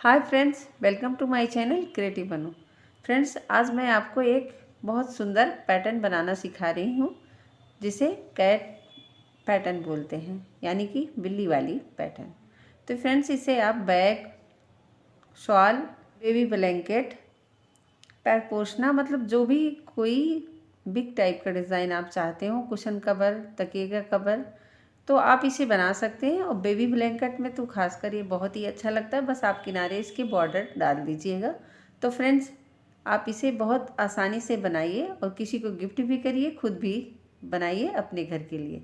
Hi friends, welcome to my channel creative बनू। Friends, आज मैं आपको एक बहुत सुंदर पैटर्न बनाना सिखा रही हूँ जिसे कैट पैटर्न बोलते हैं, यानी कि बिल्ली वाली पैटर्न। तो फ्रेंड्स, इसे आप बैग, शॉल, बेबी ब्लैंकेट, पैर पोछना, मतलब जो भी कोई बिग टाइप का डिज़ाइन आप चाहते हो, कुशन कवर, तकिए का कवर, तो आप इसे बना सकते हैं। और बेबी ब्लैंकेट में तो खासकर ये बहुत ही अच्छा लगता है। बस आप किनारे इसके बॉर्डर डाल दीजिएगा। तो फ्रेंड्स, आप इसे बहुत आसानी से बनाइए और किसी को गिफ्ट भी करिए, खुद भी बनाइए अपने घर के लिए।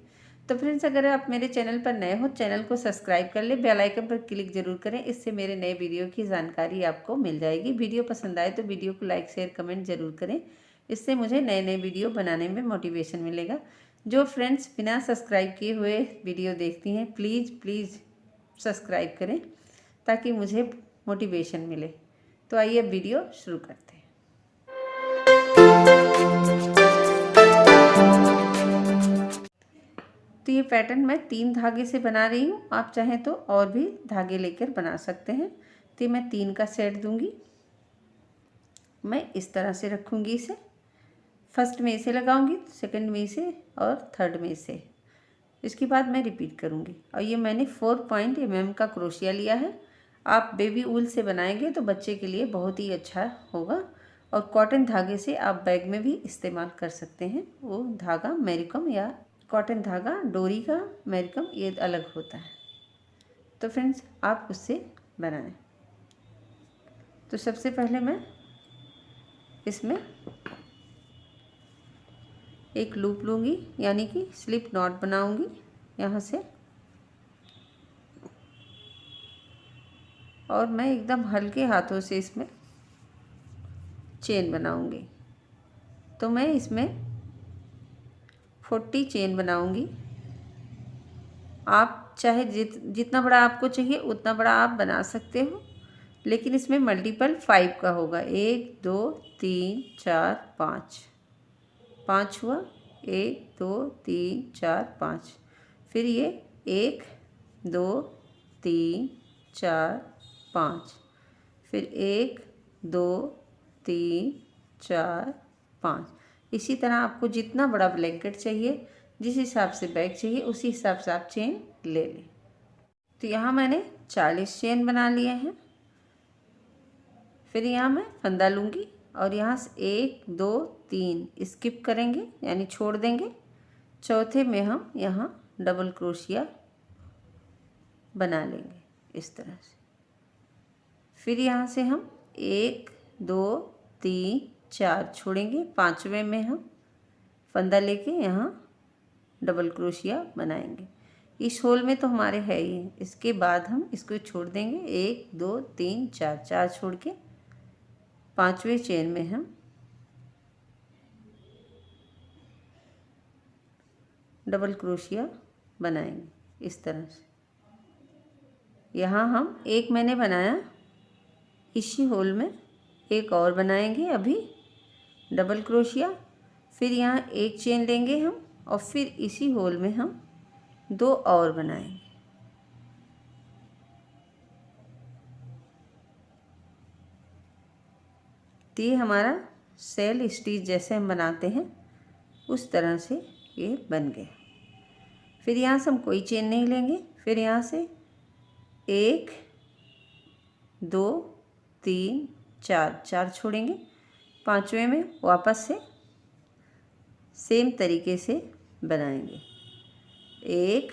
तो फ्रेंड्स, अगर आप मेरे चैनल पर नए हो, चैनल को सब्सक्राइब कर ले, बेल आइकन पर क्लिक जरूर करें। इससे मेरे नए वीडियो की जानकारी आपको मिल जाएगी। वीडियो पसंद आए तो वीडियो को लाइक, शेयर, कमेंट जरूर करें। इससे मुझे नए नए वीडियो बनाने में मोटिवेशन मिलेगा। जो फ्रेंड्स बिना सब्सक्राइब किए हुए वीडियो देखती हैं, प्लीज़ सब्सक्राइब करें ताकि मुझे मोटिवेशन मिले। तो आइए अब वीडियो शुरू करते हैं। तो ये पैटर्न मैं 3 धागे से बना रही हूँ। आप चाहें तो और भी धागे लेकर बना सकते हैं। तो मैं 3 का सेट दूंगी। मैं इस तरह से रखूँगी इसे। फर्स्ट में इसे लगाऊंगी, सेकंड में इसे और थर्ड में इसे। इसके बाद मैं रिपीट करूंगी। और ये मैंने 4 पॉइंट mm का क्रोशिया लिया है। आप बेबी ऊल से बनाएंगे तो बच्चे के लिए बहुत ही अच्छा होगा। और कॉटन धागे से आप बैग में भी इस्तेमाल कर सकते हैं। वो धागा मेरिकम या कॉटन धागा, डोरी का मेरिकम, ये अलग होता है। तो फ्रेंड्स, आप उससे बनाएं। तो सबसे पहले मैं इसमें एक लूप लूँगी, यानी कि स्लिप नॉट बनाऊँगी यहाँ से। और मैं एकदम हल्के हाथों से इसमें चेन बनाऊँगी। तो मैं इसमें 40 चेन बनाऊँगी। आप चाहे जितना बड़ा आपको चाहिए उतना बड़ा आप बना सकते हो, लेकिन इसमें मल्टीपल 5 का होगा। 1 2 3 4 5, 5 हुआ। 1 2 3 4 5। फिर ये 1 2 3 4 5। फिर 1 2 3 4 5। इसी तरह आपको जितना बड़ा ब्लैंकेट चाहिए, जिस हिसाब से बैग चाहिए, उसी हिसाब से आप चेन ले लें। तो यहाँ मैंने 40 चेन बना लिए हैं। फिर यहाँ मैं फंदा लूँगी और यहाँ से 1 2 3 स्किप करेंगे, यानी छोड़ देंगे। चौथे में हम यहाँ डबल क्रोशिया बना लेंगे इस तरह से। फिर यहाँ से हम 1 2 3 4 छोड़ेंगे। पाँचवें में हम फंदा लेके यहाँ डबल क्रोशिया बनाएंगे। इस होल में तो हमारे है ही। इसके बाद हम इसको छोड़ देंगे। 1 2 3 4, 4 छोड़ के पाँचवें चेन में हम डबल क्रोशिया बनाएंगे इस तरह से। यहाँ हम एक मैंने बनाया, इसी होल में एक और बनाएंगे अभी डबल क्रोशिया। फिर यहाँ एक चेन लेंगे हम और फिर इसी होल में हम 2 और बनाएंगे। तो ये हमारा सेल स्टिच जैसे हम बनाते हैं उस तरह से ये बन गया। फिर यहाँ से हम कोई चेन नहीं लेंगे। फिर यहाँ से 1 2 3 4, 4 छोड़ेंगे। पाँचवें में वापस से सेम तरीके से बनाएंगे। 1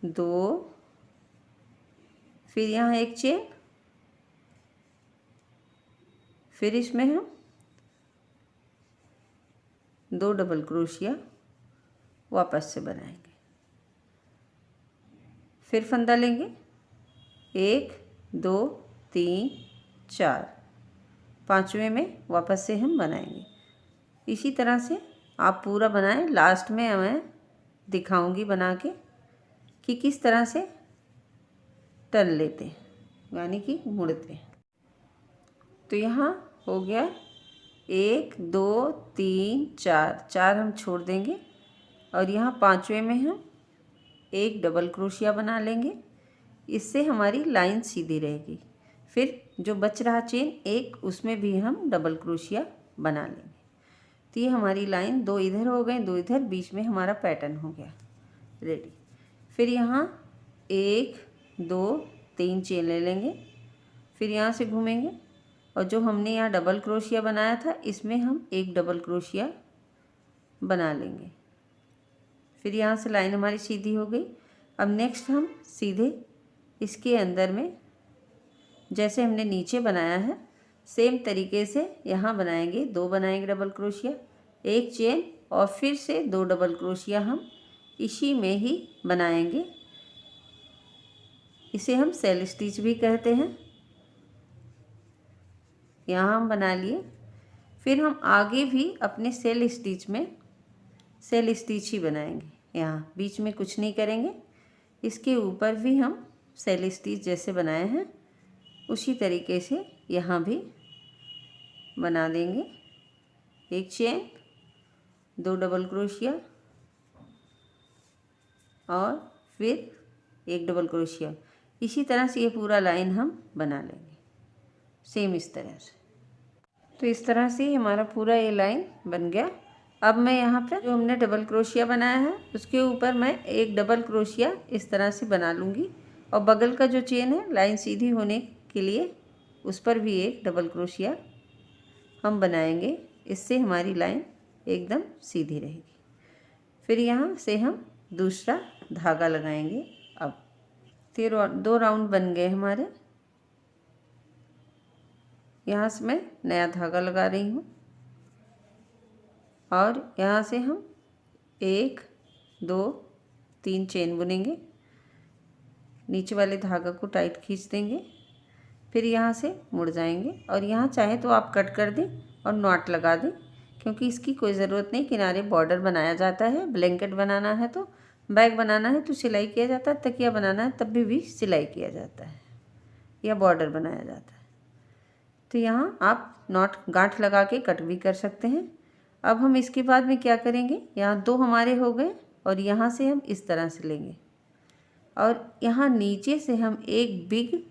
2, फिर यहाँ एक चेन, फिर इसमें हम 2 डबल क्रोशिया वापस से बनाएंगे। फिर फंदा लेंगे। 1 2 3 4, पाँचवें में वापस से हम बनाएंगे। इसी तरह से आप पूरा बनाएं। लास्ट में मैं दिखाऊंगी बना के कि किस तरह से टर्न लेते हैं, यानी कि मुड़ते हैं। तो यहाँ हो गया 1 2 3 4, 4 हम छोड़ देंगे और यहाँ पाँचवें में हम एक डबल क्रोशिया बना लेंगे। इससे हमारी लाइन सीधी रहेगी। फिर जो बच रहा चेन एक, उसमें भी हम डबल क्रोशिया बना लेंगे। तो ये हमारी लाइन 2 इधर हो गए, 2 इधर, बीच में हमारा पैटर्न हो गया रेडी। फिर यहाँ 1 2 3 चेन ले लेंगे, फिर यहाँ से घूमेंगे और जो हमने यहाँ डबल क्रोशिया बनाया था इसमें हम एक डबल क्रोशिया बना लेंगे। फिर यहाँ से लाइन हमारी सीधी हो गई। अब नेक्स्ट हम सीधे इसके अंदर में जैसे हमने नीचे बनाया है सेम तरीके से यहाँ बनाएंगे। 2 बनाएंगे डबल क्रोशिया, 1 चेन और फिर से 2 डबल क्रोशिया हम इसी में ही बनाएंगे। इसे हम सेल स्टिच भी कहते हैं। यहाँ हम बना लिए। फिर हम आगे भी अपने सेल स्टिच में सेल स्टिच ही बनाएंगे। यहाँ बीच में कुछ नहीं करेंगे। इसके ऊपर भी हम सेल स्टिच जैसे बनाए हैं उसी तरीके से यहाँ भी बना देंगे। 1 चेन, 2 डबल क्रोशिया और फिर 1 डबल क्रोशिया। इसी तरह से ये पूरा लाइन हम बना लेंगे सेम इस तरह से। तो इस तरह से हमारा पूरा ये लाइन बन गया। अब मैं यहाँ पर जो हमने डबल क्रोशिया बनाया है उसके ऊपर मैं 1 डबल क्रोशिया इस तरह से बना लूँगी और बगल का जो चेन है लाइन सीधी होने के लिए उस पर भी 1 डबल क्रोशिया हम बनाएंगे। इससे हमारी लाइन एकदम सीधी रहेगी। फिर यहाँ से हम दूसरा धागा लगाएंगे। अब 2 राउंड बन गए हमारे। यहाँ से मैं नया धागा लगा रही हूँ और यहाँ से हम 1 2 3 चेन बुनेंगे। नीचे वाले धागा को टाइट खींच देंगे। फिर यहाँ से मुड़ जाएंगे और यहाँ चाहे तो आप कट कर दें और नॉट लगा दें, क्योंकि इसकी कोई ज़रूरत नहीं। किनारे बॉर्डर बनाया जाता है। ब्लैंकेट बनाना है तो, बैग बनाना है तो सिलाई किया जाता है, तकिया बनाना है तब भी सिलाई किया जाता है या बॉर्डर बनाया जाता है। तो यहाँ आप नॉट गांठ लगा के कट भी कर सकते हैं। अब हम इसके बाद में क्या करेंगे, यहाँ 2 हमारे हो गए और यहाँ से हम इस तरह से लेंगे और यहाँ नीचे से हम एक बिग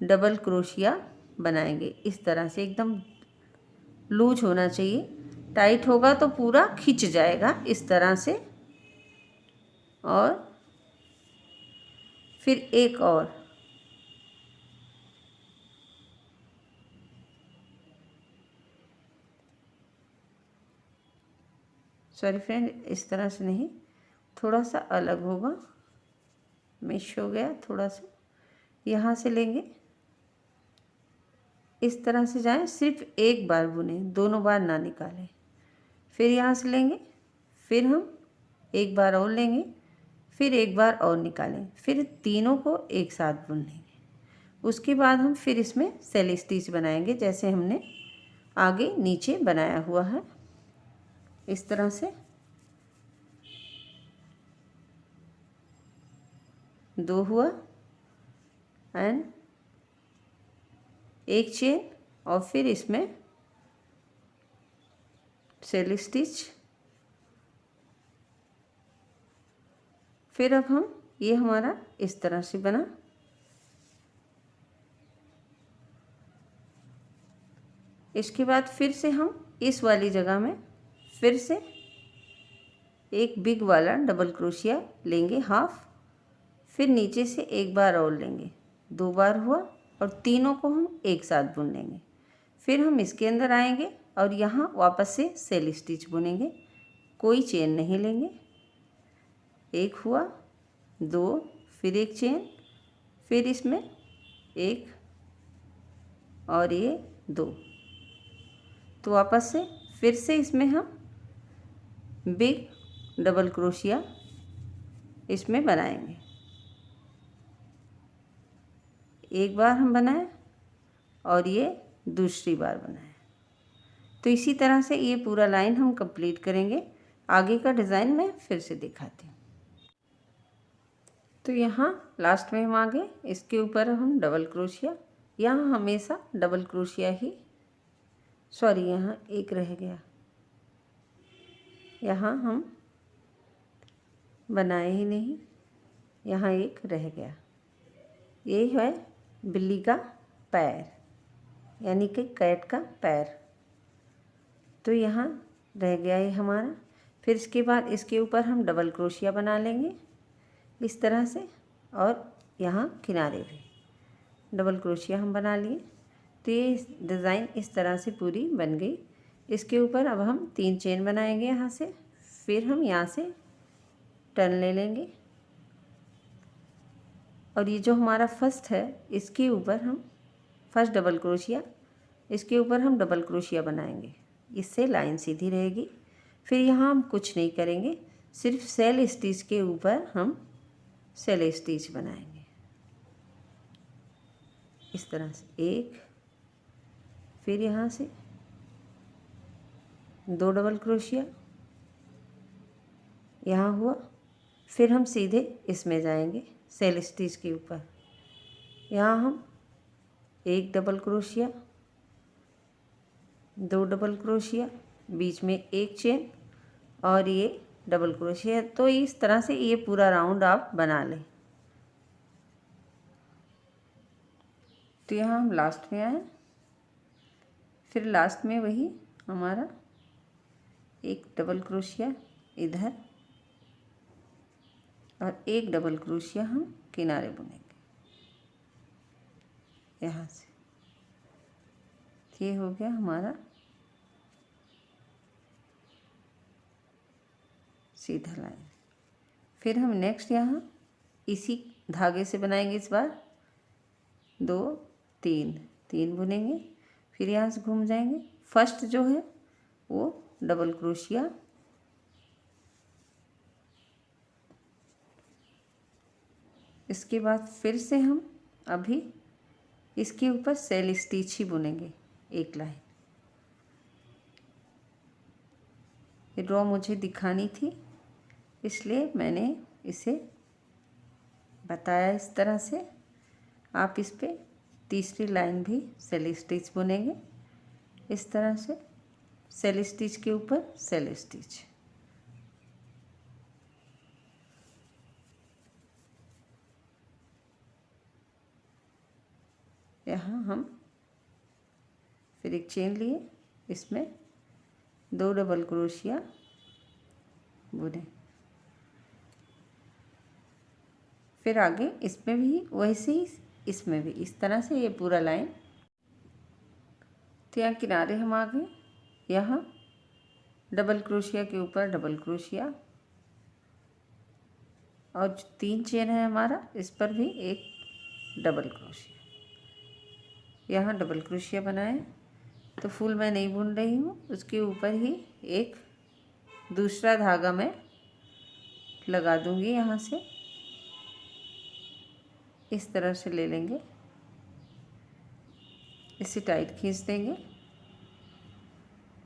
डबल क्रोशिया बनाएंगे। इस तरह से एकदम लूज होना चाहिए, टाइट होगा तो पूरा खिंच जाएगा इस तरह से। और फिर एक और, सॉरी फ्रेंड, इस तरह से नहीं, थोड़ा सा अलग होगा, मिस हो गया थोड़ा सा। यहाँ से लेंगे, इस तरह से जाएं, सिर्फ एक बार बुने, दोनों बार ना निकालें। फिर यहाँ से लेंगे, फिर हम एक बार और लेंगे, फिर एक बार और निकालें, फिर तीनों को एक साथ बुन लेंगे। उसके बाद हम फिर इसमें सेल स्टिच बनाएंगे जैसे हमने आगे नीचे बनाया हुआ है। इस तरह से 2 हुआ एंड 1 चेन और फिर इसमें सेल स्टिच। फिर अब हम ये हमारा इस तरह से बना। इसके बाद फिर से हम इस वाली जगह में फिर से एक बिग वाला डबल क्रोशिया लेंगे हाफ, फिर नीचे से एक बार और लेंगे, 2 बार हुआ और तीनों को हम एक साथ बुन लेंगे। फिर हम इसके अंदर आएंगे और यहाँ वापस से सेल स्टिच बुनेंगे, कोई चेन नहीं लेंगे। 1 हुआ, 2, फिर 1 चेन, फिर इसमें 1 और ये 2। तो वापस से फिर से इसमें हम बिग डबल क्रोशिया इसमें बनाएंगे। एक बार हम बनाए और ये दूसरी बार बनाए। तो इसी तरह से ये पूरा लाइन हम कंप्लीट करेंगे। आगे का डिज़ाइन मैं फिर से दिखाती हूँ। तो यहाँ लास्ट में हम आ गए, इसके ऊपर हम डबल क्रोशिया, यहाँ हमेशा डबल क्रोशिया ही, सॉरी यहाँ एक रह गया, यहाँ हम बनाए ही नहीं, यहाँ एक रह गया। ये है बिल्ली का पैर, यानी कि कैट का पैर। तो यहाँ रह गया ये हमारा। फिर इसके बाद इसके ऊपर हम डबल क्रोशिया बना लेंगे इस तरह से, और यहाँ किनारे भी डबल क्रोशिया हम बना लिए। तो ये डिज़ाइन इस तरह से पूरी बन गई। इसके ऊपर अब हम 3 चेन बनाएंगे यहाँ से, फिर हम यहाँ से टर्न ले लेंगे, और ये जो हमारा फर्स्ट है इसके ऊपर हम फर्स्ट डबल क्रोशिया, इसके ऊपर हम डबल क्रोशिया बनाएंगे, इससे लाइन सीधी रहेगी। फिर यहाँ हम कुछ नहीं करेंगे, सिर्फ सेल स्टिच के ऊपर हम सेल स्टिच बनाएंगे इस तरह से। एक, फिर यहाँ से 2 डबल क्रोशिया यहाँ हुआ, फिर हम सीधे इसमें जाएंगे सेल स्टिच के ऊपर। यहाँ हम 1 डबल क्रोशिया, 2 डबल क्रोशिया, बीच में 1 चेन और ये डबल क्रोशिया। तो इस तरह से ये पूरा राउंड आप बना लें। तो यहाँ हम लास्ट में आए, फिर लास्ट में वही हमारा 1 डबल क्रोशिया इधर और 1 डबल क्रोशिया हम किनारे बुनेंगे यहाँ से। ये हो गया हमारा सीधा लाइन। फिर हम नेक्स्ट यहाँ इसी धागे से बनाएंगे, इस बार 2 3 बुनेंगे, फिर यहाँ से घूम जाएंगे। फर्स्ट जो है वो डबल क्रोशिया, इसके बाद फिर से हम अभी इसके ऊपर सेल स्टिच ही बुनेंगे 1 लाइन। ये ड्रॉ मुझे दिखानी थी इसलिए मैंने इसे बताया इस तरह से। आप इस पे तीसरी लाइन भी सेल स्टिच बुनेंगे इस तरह से, सेल स्टिच के ऊपर सेल स्टिच। यहाँ हम फिर 1 चेन लिए, इसमें 2 डबल क्रोशिया बुने। फिर आगे इसमें भी वैसे ही, इसमें भी इस तरह से ये पूरा लाइन। तो यहाँ किनारे हम आ गए, यहाँ डबल क्रोशिया के ऊपर डबल क्रोशिया, और जो 3 चेन है हमारा इस पर भी 1 डबल क्रोशिया। यहाँ डबल क्रोशिया बनाए, तो फुल मैं नहीं बुन रही हूँ, उसके ऊपर ही एक दूसरा धागा मैं लगा दूँगी। यहाँ से इस तरह से ले लेंगे, इसे टाइट खींच देंगे,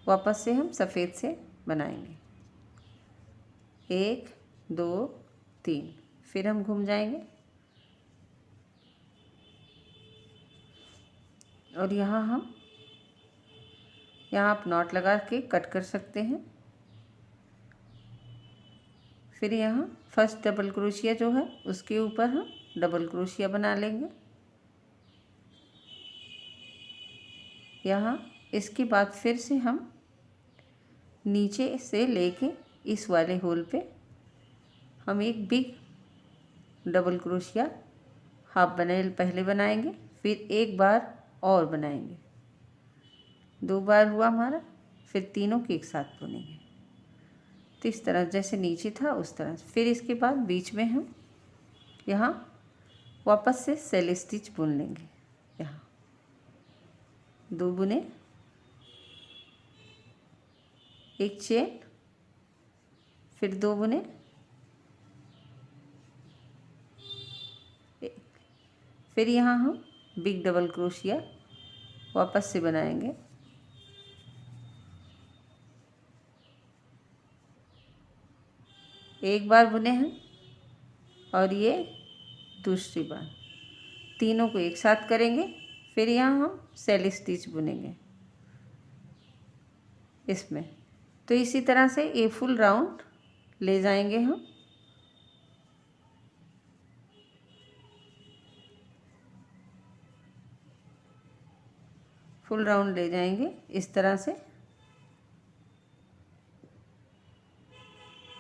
वापस से हम सफ़ेद से बनाएंगे 1 2 3, फिर हम घूम जाएंगे और यहाँ आप नॉट लगा के कट कर सकते हैं। फिर यहाँ फर्स्ट डबल क्रोशिया जो है उसके ऊपर हम डबल क्रोशिया बना लेंगे। यहाँ इसके बाद फिर से हम नीचे से लेके इस वाले होल पे हम एक बिग डबल क्रोशिया हाफ पहले बनाएंगे, फिर 1 बार और बनाएंगे, 2 बार हुआ हमारा, फिर तीनों के एक साथ बुनेंगे। तो इस तरह जैसे नीचे था उस तरह। फिर इसके बाद बीच में हम यहाँ वापस से सेल स्टिच बुन लेंगे। यहाँ 2 बुने, 1 चेन, फिर 2 बुने, फिर यहाँ हम बिग डबल क्रोशिया वापस से बनाएंगे, एक बार बुने हैं और ये दूसरी बार, तीनों को एक साथ करेंगे। फिर यहाँ हम सेल स्टिच बुनेंगे इसमें। तो इसी तरह से ये फुल राउंड ले जाएंगे हम। फुल राउंड ले जाएंगे इस तरह से।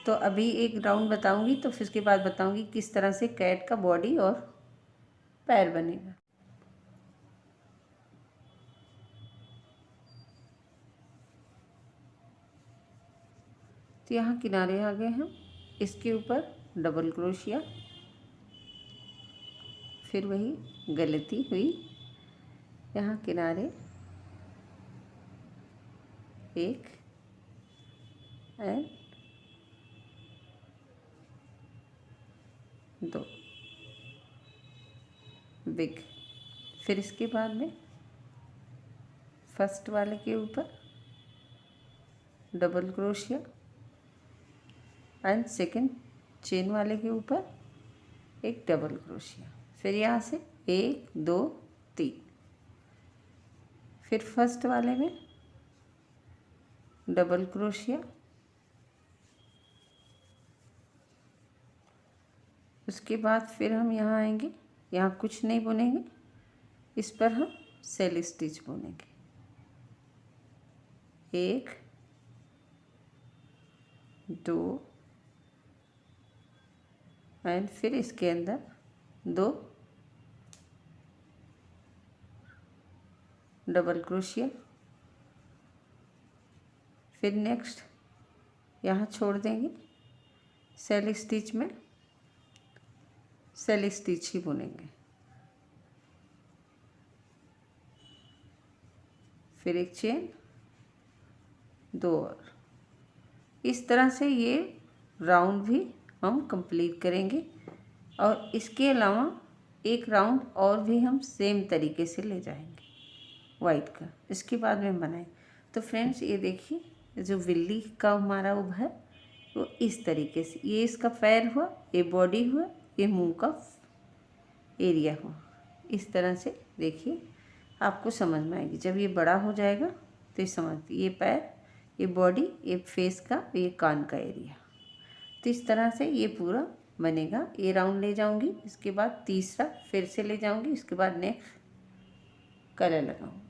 तो अभी एक राउंड बताऊंगी तो फिर उसके बाद बताऊंगी किस तरह से कैट का बॉडी और पैर बनेगा। तो यहाँ किनारे आ गए हम, इसके ऊपर डबल क्रोशिया, फिर वही गलती हुई, यहाँ किनारे एक एंड दो बिग। फिर इसके बाद में फर्स्ट वाले के ऊपर double crochet and second chain वाले के ऊपर एक डबल क्रोशिया, फिर यहाँ से 1 2 3, फिर फर्स्ट वाले में डबल क्रोशिया, उसके बाद फिर हम यहाँ आएंगे, यहाँ कुछ नहीं बुनेंगे, इस पर हम सेल स्टिच बुनेंगे। 1 2 एंड फिर इसके अंदर 2 डबल क्रोशिया, फिर नेक्स्ट यहाँ छोड़ देंगे, सेल स्टिच में सेल स्टिच ही बुनेंगे, फिर एक चेन, 2 और। इस तरह से ये राउंड भी हम कंप्लीट करेंगे और इसके अलावा एक राउंड और भी हम सेम तरीके से ले जाएंगे वाइट का, इसके बाद में बनाएं। तो फ्रेंड्स ये देखिए जो बिल्ली का हमारा उब है वो इस तरीके से, ये इसका पैर हुआ, ये बॉडी हुआ, ये मुंह का एरिया हुआ। इस तरह से देखिए आपको समझ में आएगी। जब ये बड़ा हो जाएगा तो ये समझ, ये पैर, ये बॉडी, ये फेस का, ये कान का एरिया। तो इस तरह से ये पूरा बनेगा। ये राउंड ले जाऊंगी, इसके बाद तीसरा फिर से ले जाऊंगी, इसके बाद नेक्स्ट कलर लगाऊंगी।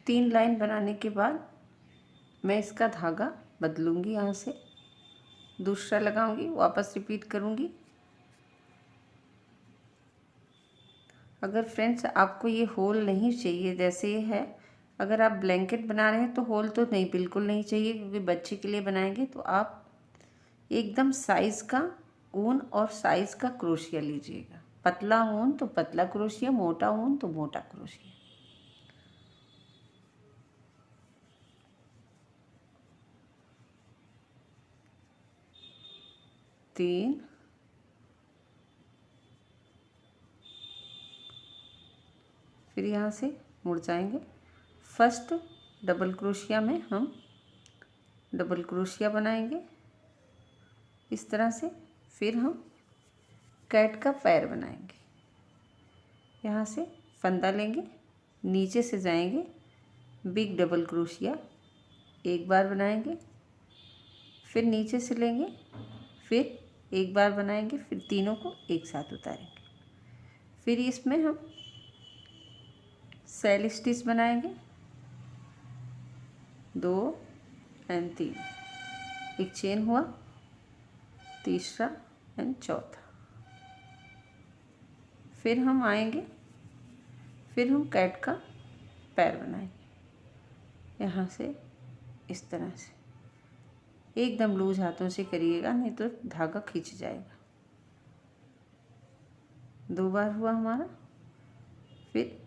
3 लाइन बनाने के बाद मैं इसका धागा बदलूंगी, यहाँ से दूसरा लगाऊंगी, वापस रिपीट करूंगी। अगर फ्रेंड्स आपको ये होल नहीं चाहिए, जैसे ये है, अगर आप ब्लैंकेट बना रहे हैं तो होल तो नहीं, बिल्कुल नहीं चाहिए, क्योंकि बच्चे के लिए बनाएंगे। तो आप एकदम साइज़ का ऊन और साइज़ का क्रोशिया लीजिएगा। पतला ऊन तो पतला क्रोशिया, मोटा ऊन तो मोटा क्रोशिया। तीन, फिर यहाँ से मुड़ जाएंगे। फर्स्ट डबल क्रोशिया में हम डबल क्रोशिया बनाएंगे इस तरह से, फिर हम कैट का पैर बनाएंगे। यहाँ से फंदा लेंगे, नीचे से जाएंगे, बिग डबल क्रोशिया एक बार बनाएंगे, फिर नीचे से लेंगे, फिर एक बार बनाएंगे, फिर तीनों को एक साथ उतारेंगे। फिर इसमें हम सेल स्टिच बनाएंगे, 2 एंड 3, एक चेन हुआ, तीसरा एंड चौथा। फिर हम आएंगे, फिर हम कैट का पैर बनाएंगे। यहाँ से इस तरह से एकदम लूज हाथों से करिएगा, नहीं तो धागा खींच जाएगा। 2 बार हुआ हमारा, फिर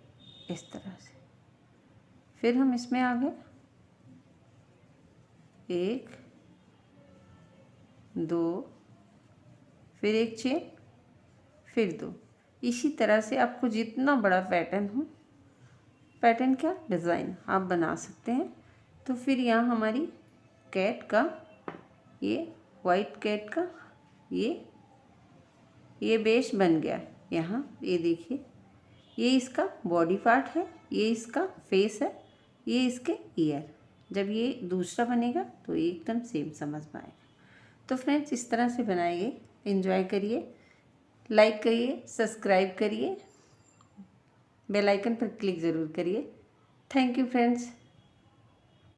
इस तरह से, फिर हम इसमें आ गए, 1 2, फिर एक चेन, फिर 2। इसी तरह से आपको जितना बड़ा पैटर्न हो, पैटर्न क्या डिज़ाइन आप बना सकते हैं। तो फिर यहाँ हमारी कैट का, ये वाइट कैट का ये बेस बन गया। यहाँ ये देखिए, ये इसका बॉडी पार्ट है, ये इसका फेस है, ये इसके ईयर। जब ये दूसरा बनेगा तो एकदम सेम समझ में आएगा। तो फ्रेंड्स इस तरह से बनाइए, एंजॉय करिए, लाइक करिए, सब्सक्राइब करिए। बेल आइकन पर क्लिक ज़रूर करिए। Thank you friends.